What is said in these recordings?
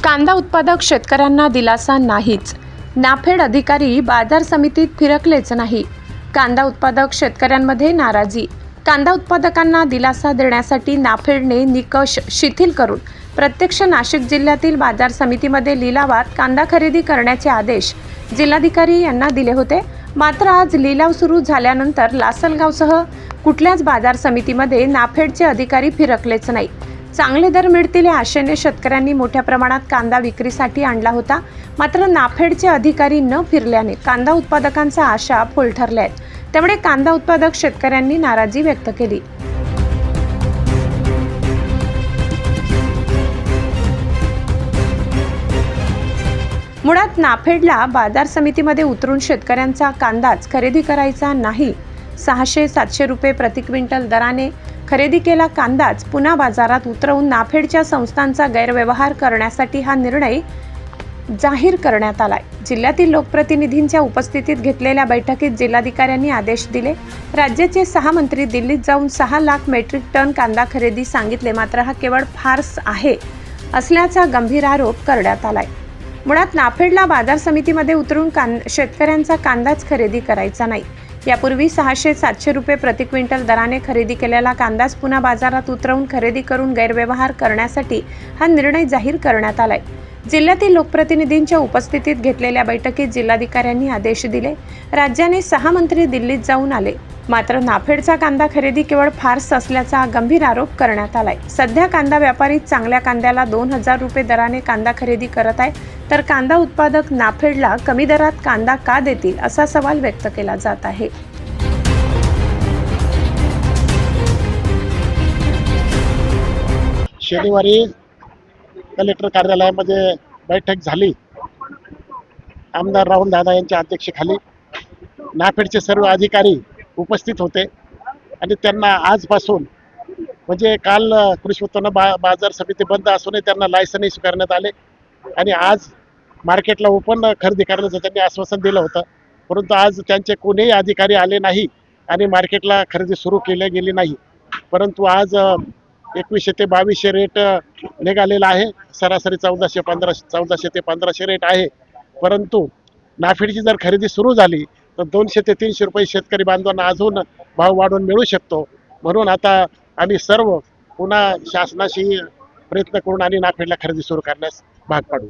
कांदा उत्पादक शेतकऱ्यांना दिलासा नाहीच. नाफेड अधिकारी बाजार समितीत फिरकलेच नाही. कांदा उत्पादक शेतकऱ्यांमध्ये नाराजी. कांदा उत्पादकांना दिलासा देण्यासाठी नाफेडने निकष शिथिल करून प्रत्यक्ष नाशिक जिल्ह्यातील बाजार समितीमध्ये लिलावात कांदा खरेदी करण्याचे आदेश जिल्हाधिकारी यांना दिले होते. मात्र आज लिलाव सुरू झाल्यानंतर लासलगावसह कुठल्याच बाजार समितीमध्ये नाफेडचे अधिकारी फिरकलेच नाही. चांगले दर मिळतील या आशेने शेतकऱ्यांनी मोठ्या प्रमाणात कांदा विक्रीसाठी आणला होता. मात्र नाफेडचे अधिकारी न फिरल्याने कांदा उत्पादकांच्या आशा फुल ठरल्या आहेत. त्यामुळे कांदा उत्पादक शेतकऱ्यांनी नाराजी व्यक्त केली. मुळात नाफेडला बाजार समितीमध्ये उतरून शेतकऱ्यांचा कांदाच खरेदी करायचा नाही. 600-700 रुपये प्रति क्विंटल दराने खरेदी केला कांदाच पुन्हा बाजारात उतरवून नाफेडच्या संस्थांचा गैरव्यवहार करण्यासाठी हा निर्णय जाहीर करण्यात आलाय. जिल्ह्यातील लोकप्रतिनिधींच्या उपस्थितीत घेतलेल्या बैठकीत जिल्हाधिकाऱ्यांनी आदेश दिले. राज्याचे 6 मंत्री दिल्लीत जाऊन 6 लाख मेट्रिक टन कांदा खरेदी सांगितले. मात्र हा केवळ फार्स आहे असल्याचा गंभीर आरोप करण्यात आलाय. मुळात नाफेडला बाजार समितीमध्ये उतरून शेतकऱ्यांचा कांदाच खरेदी करायचा नाही. यापूर्वी 600-700 रुपये प्रति क्विंटल दराने खरेदी केलेला कांदाच पुन्हा बाजारात उतरवून खरेदी करून गैरव्यवहार करण्यासाठी हा निर्णय जाहीर करण्यात आलाय. जिल्ह्यातील लोकप्रतिनिधींच्या उपस्थितीत घेतलेल्या बैठकीत जिल्हाधिकाऱ्यांनी आदेश दिले. राज्याने 6 मंत्री दिल्लीत जाऊन आले. मात्र नाफेडचा कांदा खरेदी केवळ फार्स असल्याचा गंभीर आरोप करण्यात आलाय. सध्या कांदा व्यापारी चांगल्या कांद्याला 2000 रुपये दराने कांदा खरेदी करत आहे, तर कांदा उत्पादक नाफेडला कमी दरात कांदा का देतील असा सवाल व्यक्त केला जात आहे. शनिवारी कलेक्टर कार्यालयामध्ये बैठक झाली. आमदार राहुल दादा यांच्या अध्यक्षतेखाली नाफेडचे सर्व अधिकारी उपस्थित होते आणि त्यांना आजपासून म्हणजे काल कृषी उत्पन्न बाजार समिती बंद असूनही त्यांना लायसन इश्यू करण्यात आले आणि आज मार्केटला ओपन खरेदी करण्याचं त्यांनी आश्वासन दिलं होतं. परंतु आज त्यांचे कोणीही अधिकारी आले नाही आणि मार्केटला खरेदी सुरू केली गेली नाही. परंतु आज 2100 ते 2200 रेट निघालेला आहे. सरासरी 1400 ते 1500 रेट आहे. परंतु नाफेडची जर खरेदी सुरू झाली तर 200 ते 300 रुपये शेतकरी बांधवांना अजून भाव वाढवून मिळू शकतो. म्हणून आता आम्ही सर्व पुन्हा शासनाशी प्रयत्न करून आणि नाफेडला खरेदी सुरू करण्यास भाग पाडू.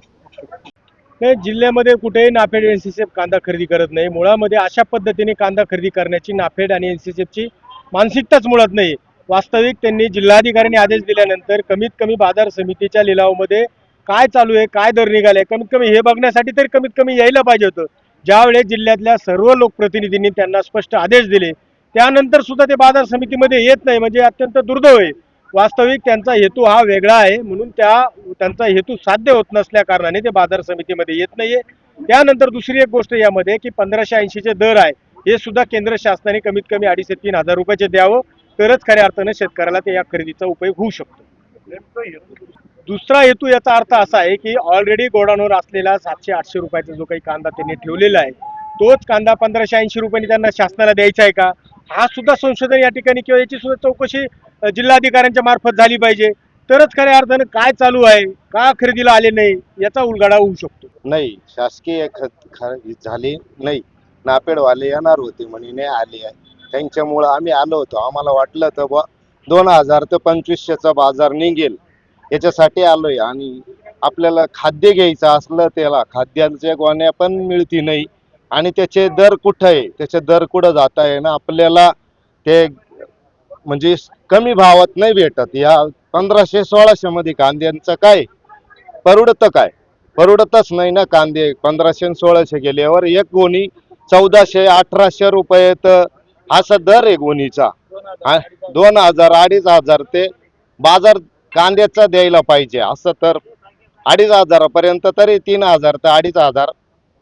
जिल्ह्यामध्ये कुठेही नाफेड एनसीसीएफ कांदा खरेदी करत नाही. मुळामध्ये अशा पद्धतीने कांदा खरेदी करण्याची नाफेड आणि एनसीसीएफची मानसिकताच मुळात नाही. वास्तविक त्यांनी जिल्हाधिकाऱ्यांनी आदेश दिल्यानंतर कमीत कमी बाजार समितीच्या लिलावामध्ये काय चालू आहे, काय दर निघाले, कमीत कमी हे बघण्यासाठी तरी कमीत कमी यायला पाहिजे होतं. ज्यावेळेस जिल्ह्यातल्या सर्व लोकप्रतिनिधींनी त्यांना स्पष्ट आदेश दिले त्यानंतर सुद्धा ते बाजार समितीमध्ये येत नाही म्हणजे अत्यंत दुर्दैव आहे. वास्तविक त्यांचा हेतू हा वेगळा आहे, म्हणून त्यांचा हेतू साध्य होत नसल्या कारणाने ते बाजार समितीमध्ये येत नाहीये. त्यानंतर दुसरी एक गोष्ट यामध्ये की 1580चे दर आहे हे सुद्धा केंद्र शासनाने कमीत कमी 2,500 ते 3,000 रुपयाचे द्यावं, तरच खऱ्या अर्थाने शेतकऱ्याला ते या खरेदीचा उपयोग होऊ शकतो. दुसरा हेतू याचा अर्थ असा आहे की ऑलरेडी गोडाऊनवर असलेला 700-800 रुपयाचा जो काही कांदा त्यांनी ठेवलेला आहे तोच कांदा 1580 रुपयांनी त्यांना शासनाला द्यायचा आहे का, हा सुद्धा संशोधन या ठिकाणी किंवा याची सुद्धा चौकशी जिल्हाधिकाऱ्यांच्या मार्फत झाली पाहिजे. तरच खऱ्या अर्थाने काय चालू आहे, का खरेदीला आले नाही याचा उलगडा होऊ शकतो. नाही, शासकीय खरेदी झाली नाही. नाफेडवाले येणार होते म्हणून आले आहे. त्यांच्यामुळं आम्ही आलो होतो. आम्हाला वाटलं तर 2000 ते 2500चा बाजार निघेल याच्यासाठी आलोय. आणि आपल्याला खाद्य घ्यायचं असलं त्याला खाद्यांच्या गोण्या पण मिळती नाही आणि त्याचे दर कुठं आहे, त्याचे दर कुठं जात आहे ना, आपल्याला ते म्हणजे कमी भावात नाही भेटत. या 1500-1600 मध्ये कांद्यांचं काय परवडतं, काय परवडतच नाही ना. कांदे 1500-1600 गेल्यावर एक गोणी 1400-1800 रुपये तर असा दर आहे गोणीचा. 2000-2500 ते बाजार कांद्याचा द्यायला पाहिजे. असं तर 2500 पर्यंत तरी 3000 ते 2500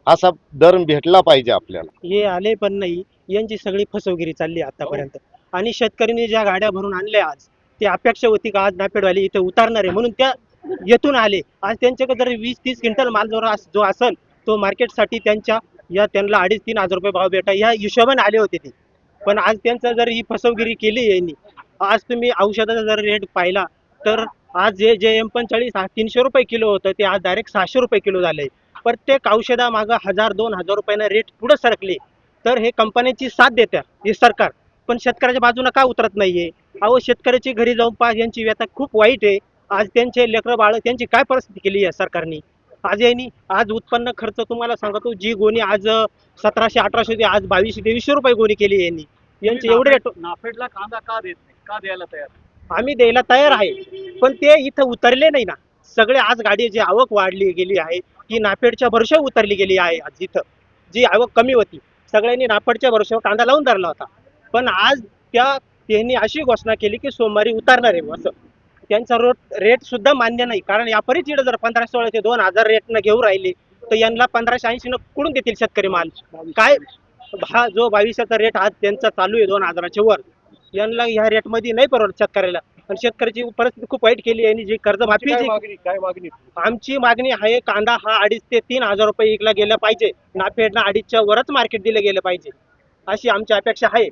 असा दर भेटला पाहिजे आपल्याला. हे आले पण नाही, यांची सगळी फसवगिरी चालली आतापर्यंत. आणि शेतकऱ्यांनी ज्या गाड्या भरून आणल्या आज ते अपेक्षा होती का आज नाफेडवाले इथे उतारणार आहे म्हणून त्या येथून आले. आज त्यांच्याकडे जर 20-30 क्विंटल माल जो असेल तो मार्केटसाठी त्यांना 2,500-3,000 रुपये भाव भेटा या हिशोबाने आले होते ते. पण आज त्यांचा जर ही फसवगिरी केली यांनी, आज तुम्ही औषधाचा जर रेट पाहिला तर आज जे M45 300 रुपये किलो होतं ते आज डायरेक्ट 600 रुपये किलो झालंय. प्रत्येक औषधामागं 1000-2000 रुपयानं रेट पुढे सरकले. तर हे कंपन्यांची साथ देतात हे सरकार, पण शेतकऱ्याच्या बाजूने का उतरत नाहीये? अहो शेतकऱ्याची घरी जाऊन पहा, यांची व्यथा खूप वाईट आहे. आज त्यांचे लेकरं बाळ त्यांची काय परिस्थिती केली आहे सरकारने? आज उत्पन्न खर्च तुम्हाला सांगतो, जी गोणी आज 1700-1800 होती, आज 2200-2300 रुपये गोणी केली यांनी. यांचे एवढे रेट नाफेडला कांदा का देत नाही, का द्यायला तयार? आम्ही द्यायला तयार आहे, पण ते इथं उतरले नाही ना. सगळे आज गाडीची आवक वाढली गेली आहे, ती नाफेडच्या भरोश्यावर उतरली गेली आहे. आज इथं जी आवक कमी होती, सगळ्यांनी नाफेडच्या भरोश्यावर कांदा लावून धरला होता. पण आज त्यांनी अशी घोषणा केली की सोमवारी उतरणार आहे असं. त्यांचा रेट सुद्धा मान्य नाही, कारण यापरीच इकडे जर 1500 ते 2000 रेटनं घेऊन राहिले तर यांना 1580 कुठून देतील शेतकरी माल? काय हा जो 2200चा रेट आज त्यांचा चालू आहे 2000च्या वर, यांना ह्या रेटमध्ये नाही परवडत शेतकऱ्याला. आणि शेतकऱ्याची परिस्थिती खूप वाईट केली आहे. जी कर्जमाफी काय मागणी? आमची मागणी आहे, कांदा हा 2,500 ते 3,000 रुपये विकला गेला पाहिजे. नाफेडला 2,500च्या वरच मार्केट दिलं गेलं पाहिजे, अशी आमची अपेक्षा आहे.